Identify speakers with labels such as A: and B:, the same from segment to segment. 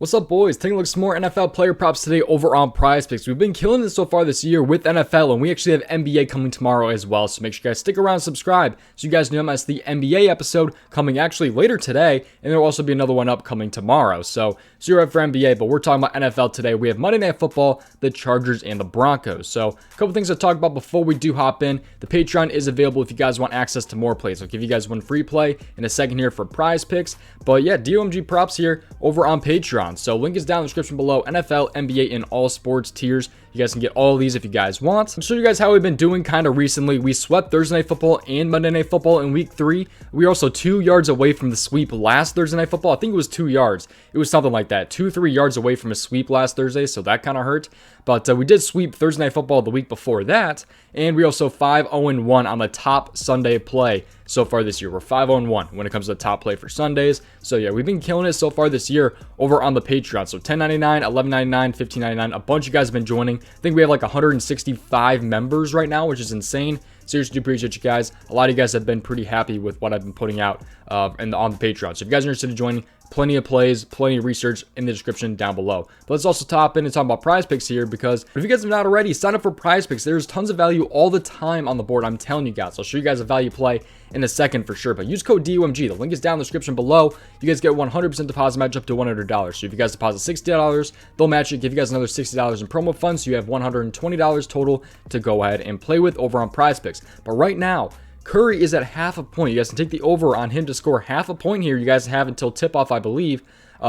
A: What's up, boys? Taking a look at some more NFL player props today over on prizepicks. We've been killing it so far this year with NFL, and we actually have NBA coming tomorrow as well. So make sure you guys stick around and subscribe so you guys know that's the NBA episode coming actually later today, and there will also be another one upcoming tomorrow. So you're up for NBA, but we're talking about NFL today. We have Monday Night Football, the Chargers, and the Broncos. So a couple things to talk about before we do hop in. The Patreon is available if you guys want access to more plays. I'll give you guys one free play in a second here for prize picks. But yeah, DOMG props here over on Patreon. So link is down in the description below. NFL, NBA, and all sports tiers. You guys can get all of these if you guys want. I'll show you guys how we've been doing kind of recently. We swept Thursday Night Football and Monday Night Football in week 3. We were also 2 yards away from the sweep last Thursday Night Football. I think it was 2 yards. It was something like that. 2-3 yards away from a sweep last Thursday, so that kind of hurt. But we did sweep Thursday Night Football the week before that, and we also 5-0-1 on the top Sunday play so far this year. We're 5-0-1 when it comes to the top play for Sundays. So yeah, we've been killing it so far this year over on the Patreon. So $10.99, $11.99, $15.99. A bunch of you guys have been joining. I think we have like 165 members right now, which is insane. Seriously, do appreciate you guys. A lot of you guys have been pretty happy with what I've been putting out on the Patreon. So if you guys are interested in joining, plenty of plays, plenty of research in the description down below. But let's also top in and talk about prize picks here, because if you guys have not already, sign up for prize picks. There's tons of value all the time on the board. I'm telling you guys. I'll show you guys a value play in a second for sure. But use code DOMG. The link is down in the description below. You guys get 100% deposit match up to $100. So if you guys deposit $60, they'll match it, give you guys another $60 in promo funds. So you have $120 total to go ahead and play with over on prize picks. But right now, Curry is at half a point. You guys can take the over on him to score half a point here. You guys have until tip-off, I believe,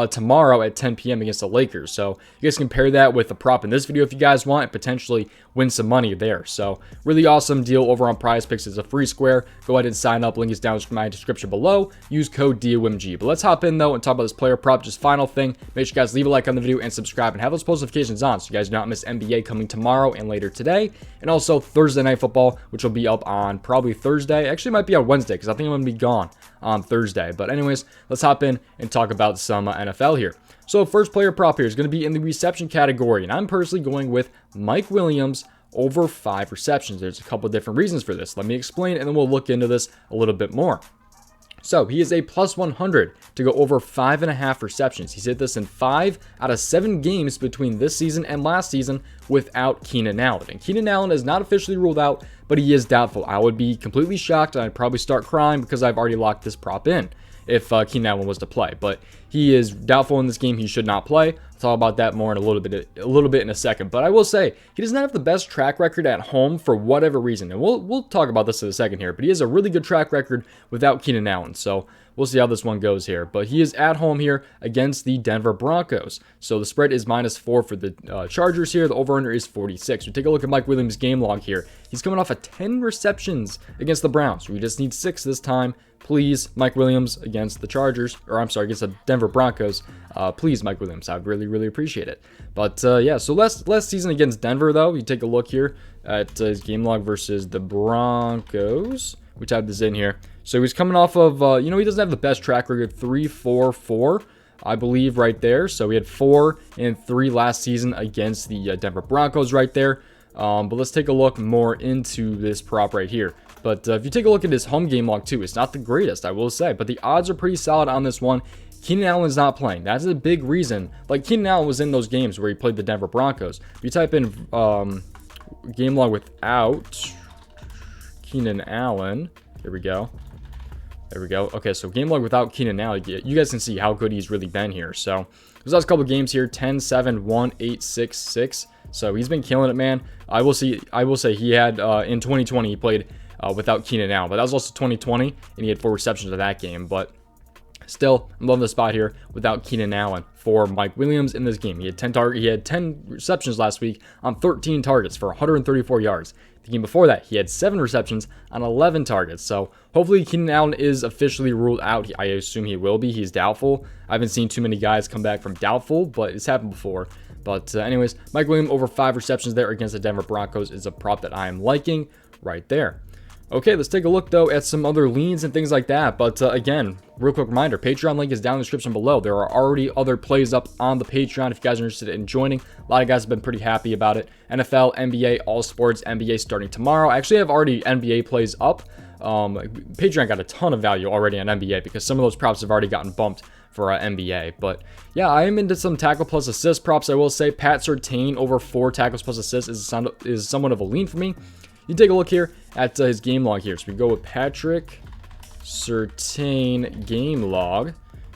A: tomorrow at 10 p.m. against the Lakers. So you guys compare that with the prop in this video if you guys want, and potentially win some money there. So really awesome deal over on prize picks. It's a free square. Go ahead and sign up. Link is down in my description below. Use code DOMG. But let's hop in though and talk about this player prop. Just final thing, make sure you guys leave a like on the video and subscribe and have those post notifications on so you guys do not miss NBA coming tomorrow and later today, and also Thursday Night Football, which will be up on probably Thursday. Actually, it might be on Wednesday because I think I'm going to be gone on Thursday. But anyways, let's hop in and talk about some NFL here. So first player prop here is going to be in the reception category, and I'm personally going with Mike Williams over 5 receptions. There's a couple of different reasons for this. Let me explain, and then we'll look into this a little bit more. So he is a plus 100 to go over 5.5 receptions. He's hit this in 5 out of 7 games between this season and last season without Keenan Allen. And Keenan Allen is not officially ruled out, but he is doubtful. I would be completely shocked, and I'd probably start crying because I've already locked this prop in if Keenan Allen was to play. But he is doubtful in this game. He should not play. I'll talk about that more in a little bit in a second. But I will say he does not have the best track record at home for whatever reason, and we'll talk about this in a second here. But he has a really good track record without Keenan Allen, so we'll see how this one goes here. But he is at home here against the Denver Broncos. So the spread is -4 for the Chargers here. The over-under is 46. We take a look at Mike Williams' game log here. He's coming off of 10 receptions against the Browns. We just need 6 this time. Please, Mike Williams against the Chargers, or I'm sorry, against the Denver Broncos. Please, Mike Williams. I'd really appreciate it. But yeah, so last season against Denver, though, you take a look here at his game log versus the Broncos. We typed this in here. So he's coming off of, he doesn't have the best track record, 3-4-4, I believe, right there. So we had 4 and 3 last season against the Denver Broncos right there. But let's take a look more into this prop right here. But if you take a look at his home game log too, it's not the greatest, I will say. But the odds are pretty solid on this one. Keenan Allen's not playing. That's a big reason. Like, Keenan Allen was in those games where he played the Denver Broncos. If you type in game log without Keenan Allen, here we go. There we go. Okay, so game log without Keenan Allen, you guys can see how good he's really been here. So those last couple games here, 10, 7, 1, 8, 6, 6. So he's been killing it, man. I will say he had in 2020 he played without Keenan Allen, but that was also 2020, and he had 4 receptions in that game. But still, I'm loving the spot here without Keenan Allen for Mike Williams in this game. He had 10 receptions last week on 13 targets for 134 yards. The game before that, he had 7 receptions on 11 targets. So hopefully Keenan Allen is officially ruled out. I assume he will be. He's doubtful. I haven't seen too many guys come back from doubtful, but it's happened before. But anyways, Mike Williams over 5 receptions there against the Denver Broncos is a prop that I am liking right there. Okay, let's take a look, though, at some other leans and things like that. But again, real quick reminder, Patreon link is down in the description below. There are already other plays up on the Patreon if you guys are interested in joining. A lot of guys have been pretty happy about it. NFL, NBA, all sports, NBA starting tomorrow. I actually have already NBA plays up. Patreon got a ton of value already on NBA because some of those props have already gotten bumped for NBA. But yeah, I am into some tackle plus assist props. I will say Pat Surtain over 4 tackles plus assists is somewhat of a lean for me. You take a look here at his game log here. So we go with Patrick Surtain game log.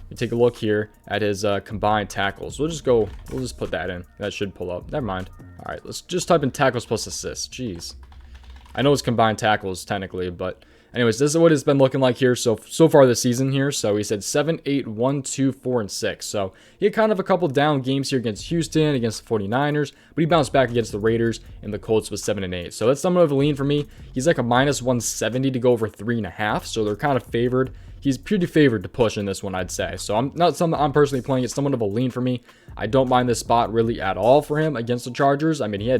A: You take a look here at his combined tackles. We'll just put that in. That should pull up. Never mind. All right, let's just type in tackles plus assists. Jeez. I know it's combined tackles technically, but anyways, this is what it's been looking like here so far this season here. So he said 7, 8, 1, 2, 4, and 6. So he had kind of a couple down games here against Houston, against the 49ers, but he bounced back against the Raiders, and the Colts was 7 and 8. So that's somewhat of a lean for me. He's like a minus 170 to go over 3.5. So they're kind of favored. He's pretty favored to push in this one, I'd say. So I'm personally playing it. Somewhat of a lean for me. I don't mind this spot really at all for him against the Chargers. I mean, he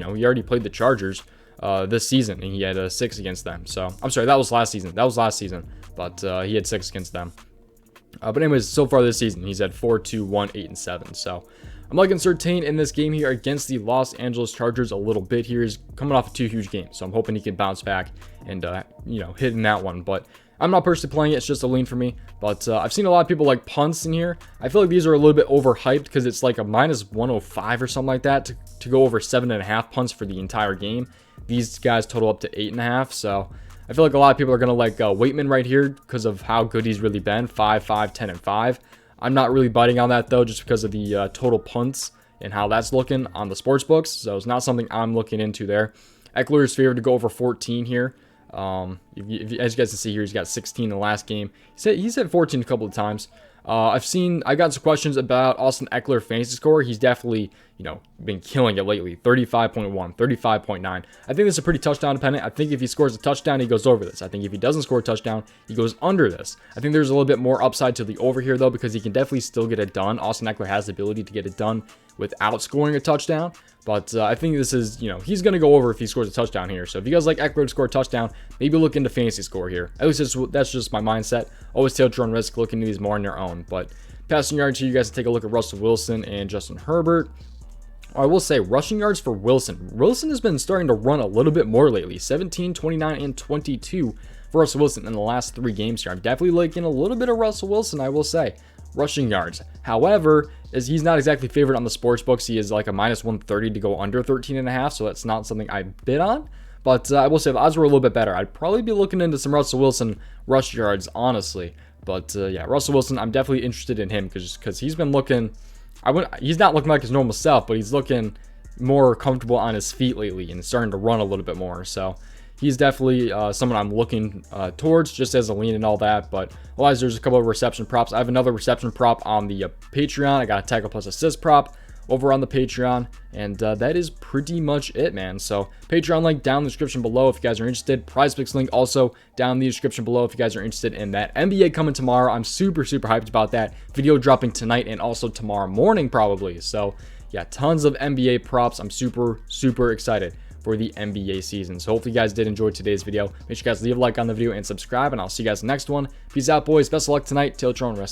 A: already played the Chargers this season, and he had 6 against them. So I'm sorry, that was last season. But he had 6 against them. But anyways, so far this season, he's had 4, 2, 1, 8, and 7. So I'm liking Surtain in this game here against the Los Angeles Chargers a little bit here. He's coming off of 2 huge games, so I'm hoping he can bounce back and hit in that one. But I'm not personally playing it. It's just a lean for me. But I've seen a lot of people like punts in here. I feel like these are a little bit overhyped because it's like a minus 105 or something like that to go over 7.5 punts for the entire game. These guys total up to 8.5. So I feel like a lot of people are going to like Waitman right here because of how good he's really been. 5, 5, 10, and 5. I'm not really biting on that though, just because of the total punts and how that's looking on the sports books. So it's not something I'm looking into there. Eckler is favored to go over 14 here. As you guys can see here, he's got 16 in the last game. He's hit 14 a couple of times. I got some questions about Austin Eckler fantasy score. He's definitely, been killing it lately. 35.1, 35.9. I think this is a pretty touchdown dependent. I think if he scores a touchdown, he goes over this. I think if he doesn't score a touchdown, he goes under this. I think there's a little bit more upside to the over here though, because he can definitely still get it done. Austin Eckler has the ability to get it done without scoring a touchdown. But I think this is, he's going to go over if he scores a touchdown here. So if you guys like Eckler to score a touchdown, maybe look into fantasy score here. At least that's just my mindset. Always take your own risk. Look into these more on your own. But passing yards here, you guys take a look at Russell Wilson and Justin Herbert. I will say rushing yards for Wilson. Wilson has been starting to run a little bit more lately. 17, 29, and 22 for Russell Wilson in the last 3 games here. I'm definitely liking a little bit of Russell Wilson, I will say. Rushing yards. However, he's not exactly favored on the sports books. He is like a minus 130 to go under 13.5, so that's not something I bid on. But I will say the odds were a little bit better. I'd probably be looking into some Russell Wilson rush yards, honestly. But yeah, Russell Wilson, I'm definitely interested in him because he's been looking. He's not looking like his normal self, but he's looking more comfortable on his feet lately and starting to run a little bit more. So he's definitely someone I'm looking towards just as a lean and all that. But otherwise, there's a couple of reception props. I have another reception prop on the Patreon. I got a tackle plus assist prop over on the Patreon. And that is pretty much it, man. So Patreon link down in the description below if you guys are interested. PrizePicks link also down in the description below if you guys are interested in that. NBA coming tomorrow. I'm super hyped about that. Video dropping tonight and also tomorrow morning probably. So yeah, tons of NBA props. I'm super excited for the NBA season. So hopefully you guys did enjoy today's video. Make sure you guys leave a like on the video and subscribe, and I'll see you guys next one. Peace out, boys. Best of luck tonight. Till your own rest.